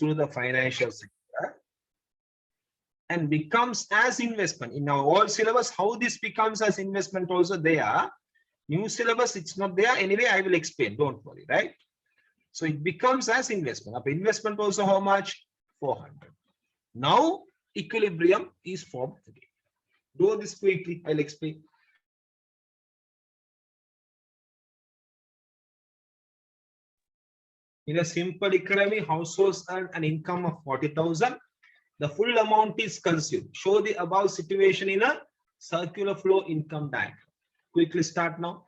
to the financial sector and becomes as investment. In our old syllabus, how this becomes as investment also there. New syllabus, it's not there. Anyway, I will explain. Don't worry, right? So it becomes as investment. Up investment also how much? 400. Now equilibrium is formed again. Do this quickly. I'll explain. In a simple economy, households earn an income of 40,000. The full amount is consumed. Show the above situation in a circular flow income diagram. Quickly start now.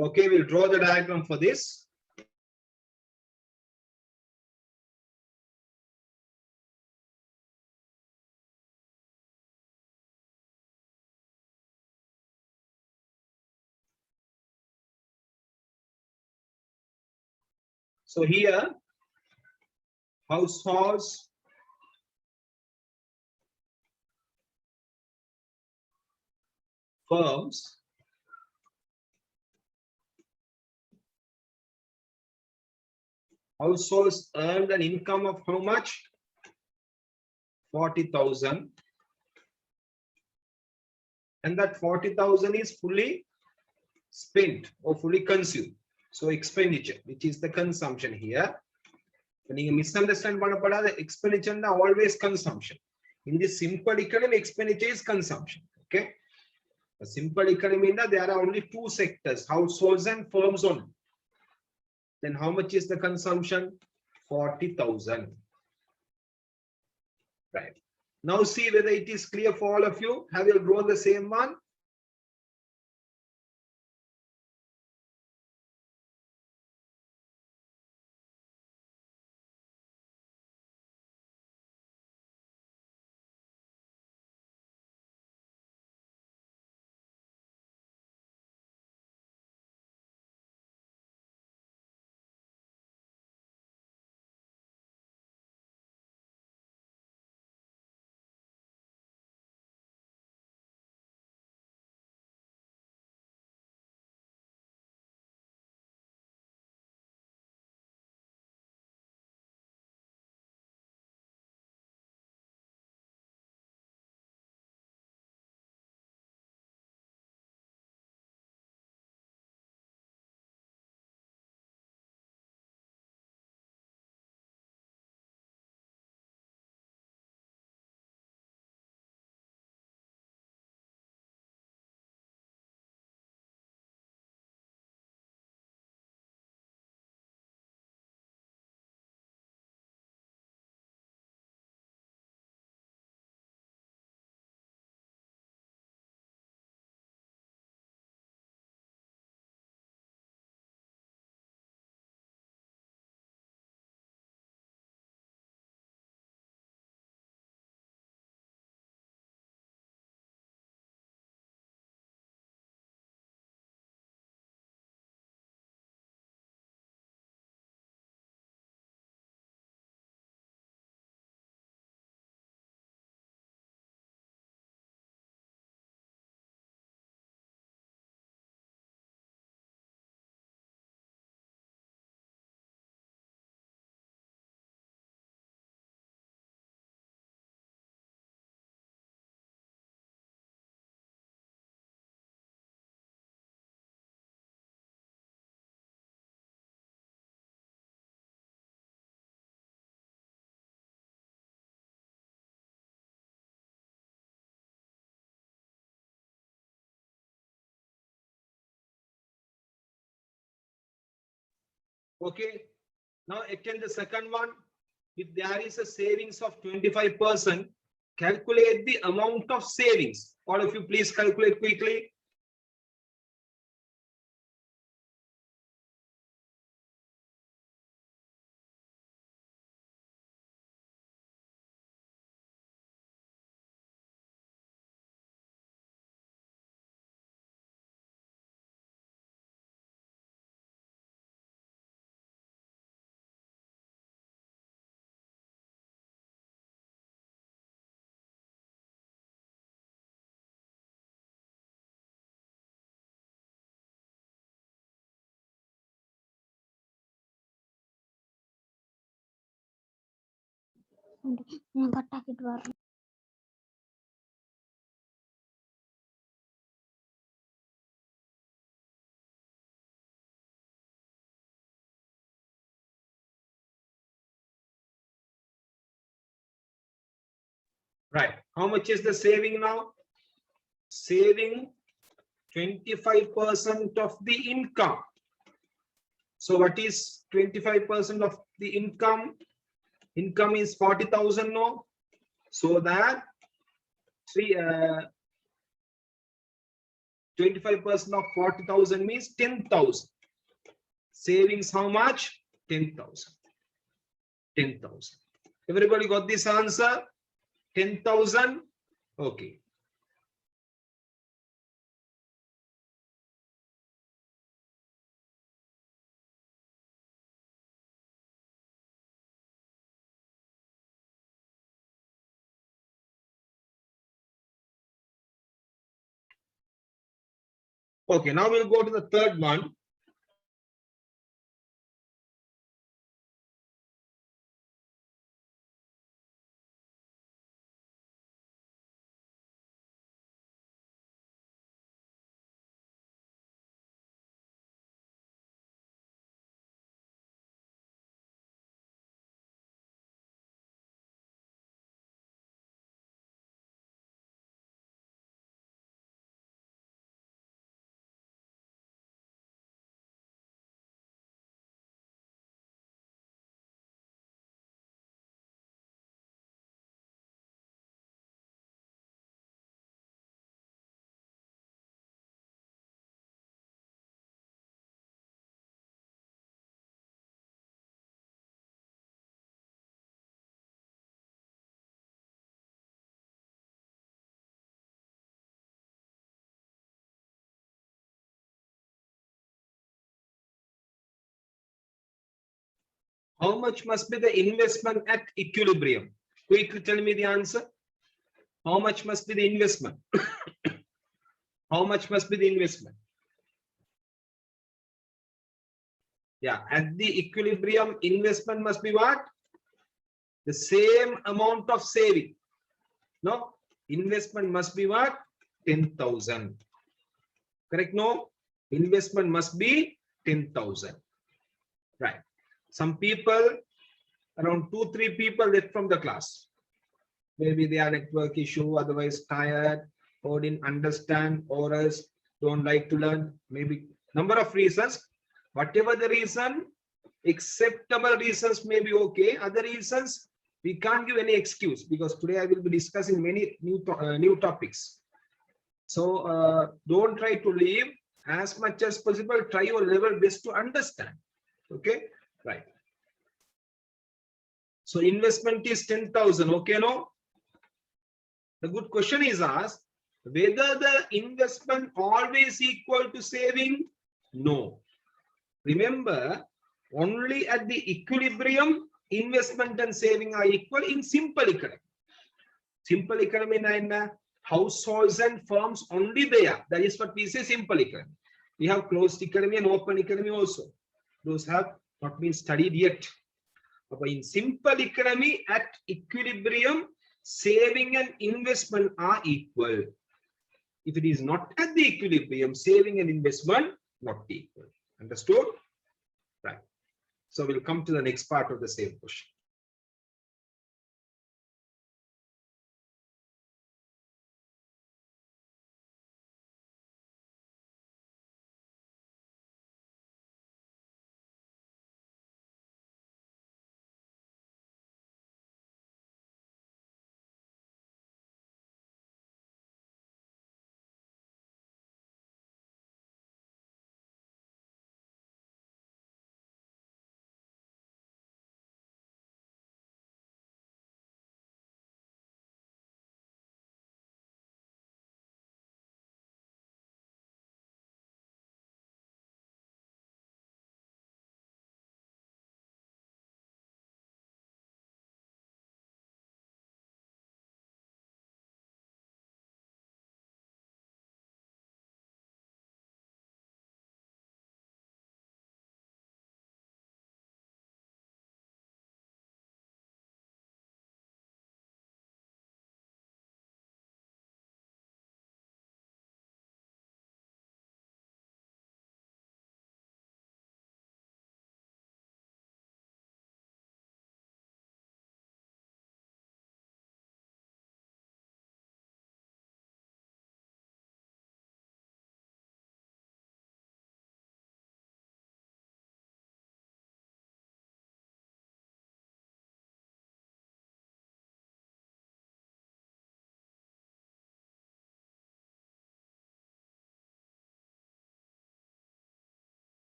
Okay, we'll draw the diagram for this. So here, households firms households earned an income of how much? 40,000. And that 40,000 is fully spent or fully consumed. So expenditure, which is the consumption here. When you misunderstand the expenditure always consumption. In this simple economy, expenditure is consumption. Okay. A simple economy, there are only two sectors, households and firms only. Then how much is the consumption? 40,000. Right. Now see whether it is clear for all of you. Have you drawn the same one? Okay. Now again the second one, if there is a savings of 25%, calculate the amount of savings. All of you please calculate quickly. Right. How much is the saving now? Saving 25% of the income. So what is 25% of the income? Income is 40,000, no? So that 25% of 40,000 means 10,000. Savings how much? 10,000. 10,000. Everybody got this answer? 10,000. Okay. Okay, now we'll go to the third one. How much must be the investment at equilibrium? Quickly tell me the answer. How much must be the investment? How much must be the investment? Yeah, at the equilibrium, investment must be what? The same amount of saving. No, investment must be what? 10,000. Correct? No, investment must be 10,000. Right. Some people, around 2-3 people left from the class. Maybe they are network issue, otherwise tired, or didn't understand, or else don't like to learn. Maybe number of reasons. Whatever the reason, acceptable reasons may be okay. Other reasons, we can't give any excuse, because today I will be discussing many new topics. So don't try to leave. As much as possible, try your level best to understand. Okay, right. So investment is 10,000. Okay, no? The good question is asked, whether the investment always equal to saving? No. Remember, only at the equilibrium, investment and saving are equal in simple economy. Simple economy in households and firms only there. That is what we say simple economy. We have closed economy and open economy also. Those have not been studied yet. But in simple economy, at equilibrium, saving and investment are equal. If it is not at the equilibrium, saving and investment not equal. Understood? Right. So we'll come to the next part of the same question.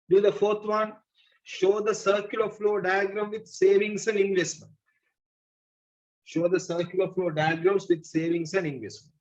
Do the fourth one. Show the circular flow diagram with savings and investment. Show the circular flow diagrams with savings and investment.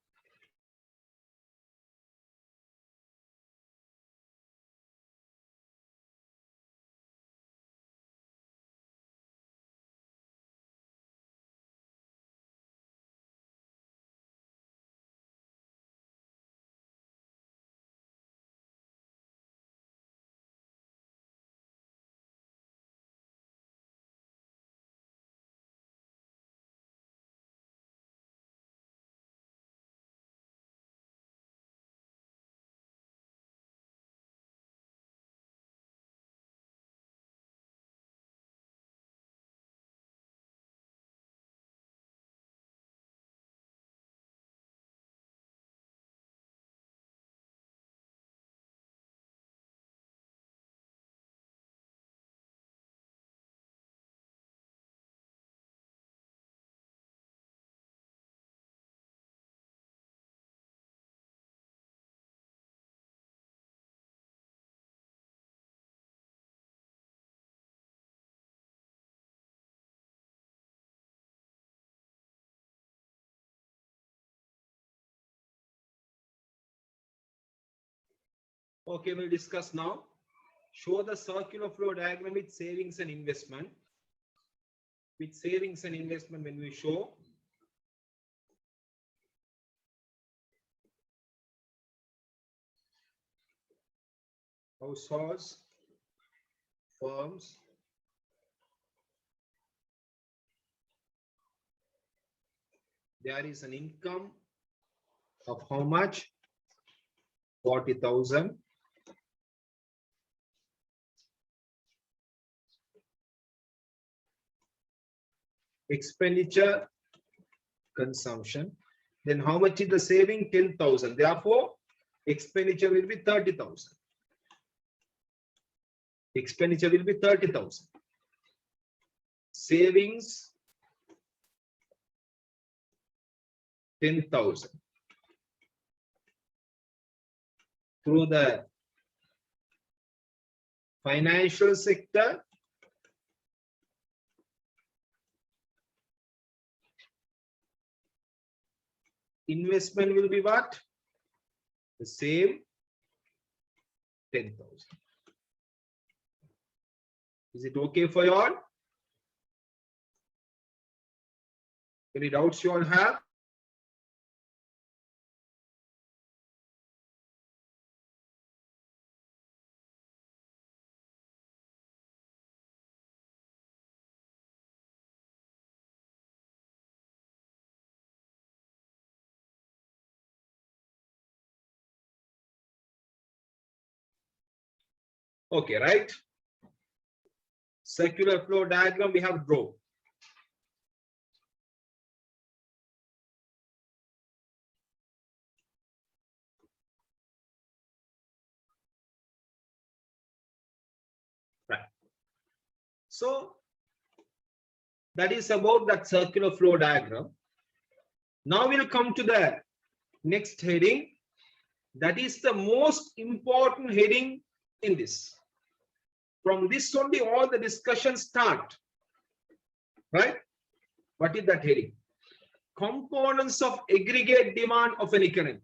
Okay, we'll discuss now. Show the circular flow diagram with savings and investment. With savings and investment, when we show, households, firms, there is an income of how much? 40,000. Expenditure, consumption. Then how much is the saving? 10,000. Therefore, expenditure will be 30,000. Expenditure will be 30,000. Savings, 10,000. Through the financial sector, investment will be what? The same, 10,000. Is it okay for you all? Any doubts you all have? Okay, right? Circular flow diagram we have drawn. Right. So that is about that circular flow diagram. Now we'll come to the next heading. That is the most important heading in this. From this only all the discussions start. Right? What is that heading? Components of aggregate demand of an economy.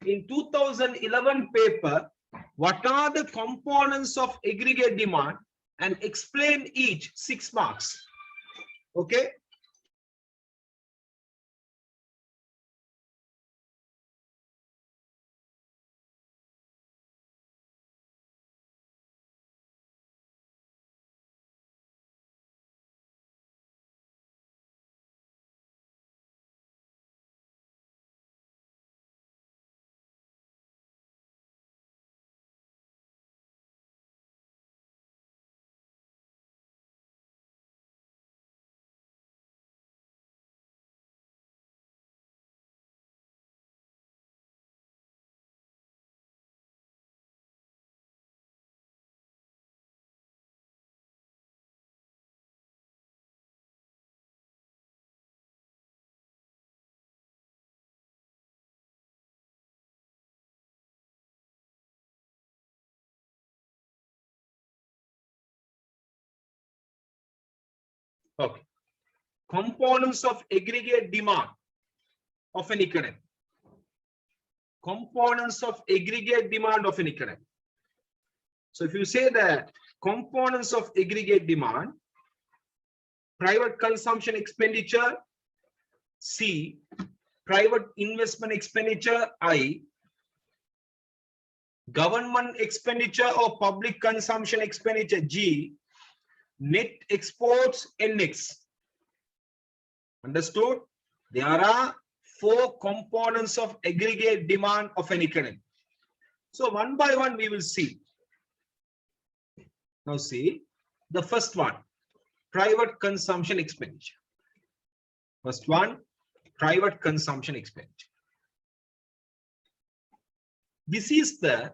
In 2011 paper, what are the components of aggregate demand, and explain each, 6 marks. Okay. Okay. Components of aggregate demand of an economy. Components of aggregate demand of an economy. So if you say that components of aggregate demand, private consumption expenditure, C, private investment expenditure, I, government expenditure or public consumption expenditure, G, net exports, NX. Understood? There are 4 components of aggregate demand of an economy. So one by one we will see. Now see the first one, private consumption expenditure. First one, private consumption expenditure. This is the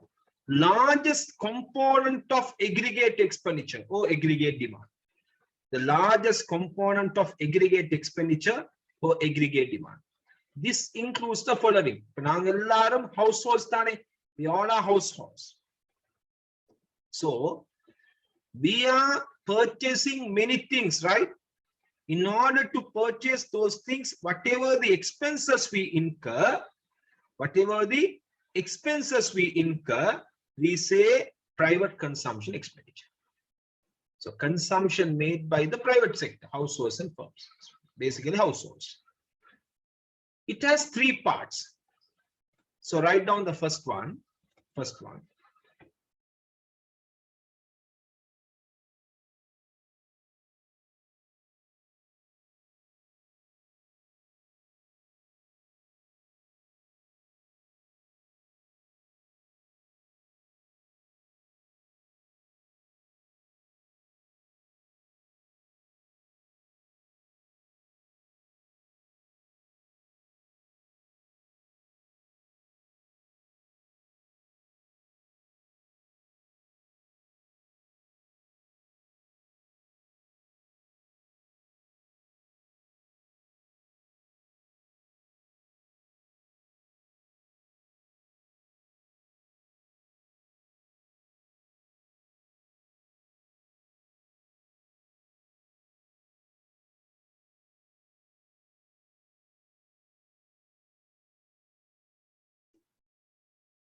largest component of aggregate expenditure or aggregate demand. The largest component of aggregate expenditure or aggregate demand. This includes the following. Households, we all are households. So we are purchasing many things, right? In order to purchase those things, whatever the expenses we incur, we say private consumption expenditure. So consumption made by the private sector, households and firms, basically households. It has 3 parts. So write down the first one.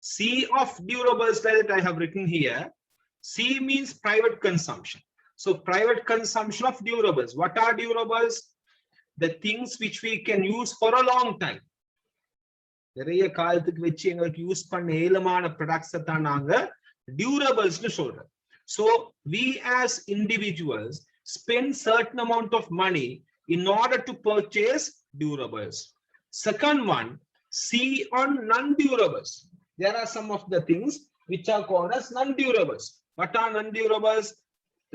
C of durables that I have written here. C means private consumption. So private consumption of durables. What are durables? The things which we can use for a long time. நிறைய காலத்துக்கு வச்சு எங்களுக்கு use பண்ண ஏலமான products தான் நாங்க டியூரபிள்ஸ்னு சொல்றோம். So we as individuals spend certain amount of money in order to purchase durables. Second one, C on non-durables. There are some of the things which are called as non-durables. What are non-durables?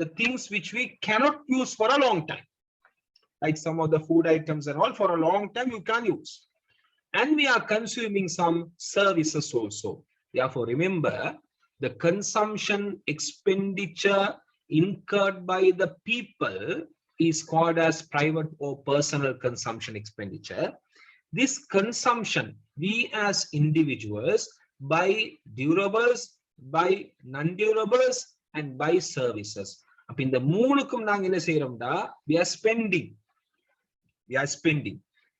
The things which we cannot use for a long time. Like some of the food items and all, for a long time you can use. And we are consuming some services also. Therefore, remember, the consumption expenditure incurred by the people is called as private or personal consumption expenditure. This consumption, we as individuals buy durables, buy non-durables, and buy services. Up in the moonukum naanga enna seiromda, we are spending.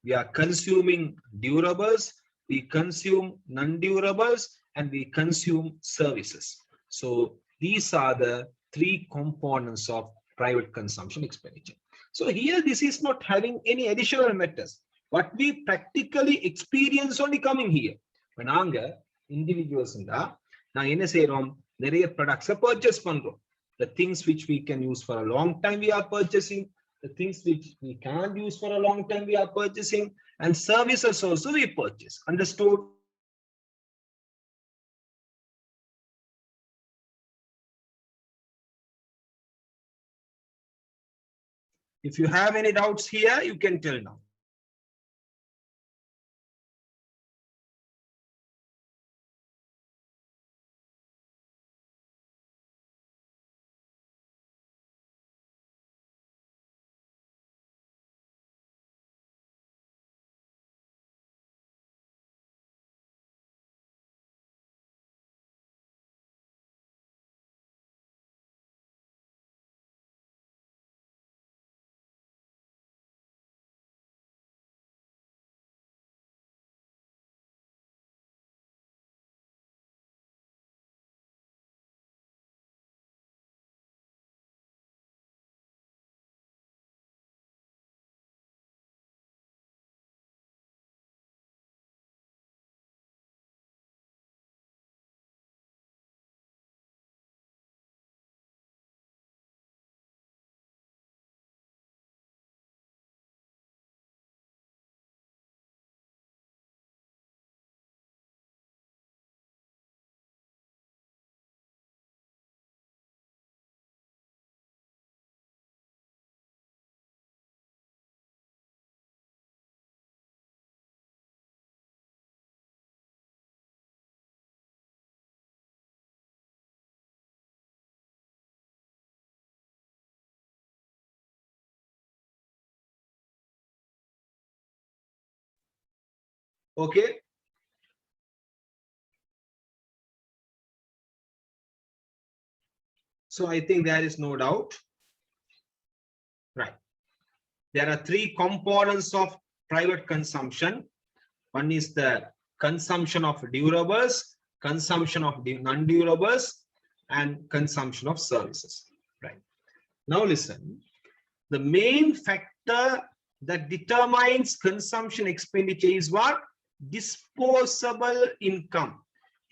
We are consuming durables, we consume non-durables, and we consume services. So these are the 3 components of private consumption expenditure. So here this is not having any additional matters. What we practically experience only coming here. When naanga individuals na enna seirom, neriya products purchase pandrom. The things which we can use for a long time we are purchasing. The things which we can't use for a long time we are purchasing, and services also we purchase. Understood? If you have any doubts here, you can tell now. Okay. So I think there is no doubt. Right. There are three components of private consumption. One is the consumption of durables, consumption of non-durables, and consumption of services. Right. Now listen, the main factor that determines consumption expenditure is what? Disposable income.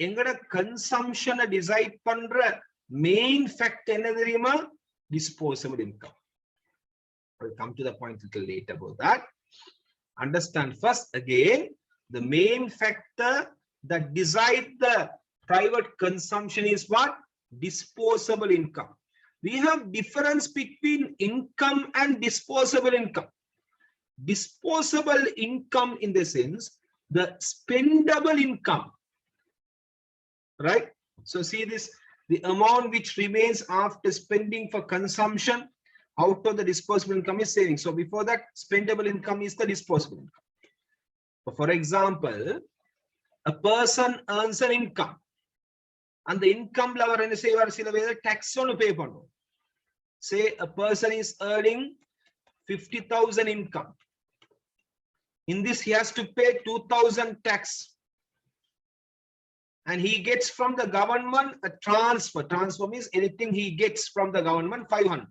Engada consumption decide pandra main factor enna theriyuma? Disposable income. I'll come to the point a little later about that. Understand first again, the main factor that decide the private consumption is what? Disposable income. We have difference between income and disposable income. Disposable income in the sense, the spendable income, right? So see this, the amount which remains after spending for consumption out of the disposable income is saving. So before that, spendable income is the disposable income. So for example, a person earns an income and the income level and say tax on pay. Say a person is earning 50,000 income. In this, he has to pay 2,000 tax. And he gets from the government a transfer. Transfer means anything he gets from the government 500.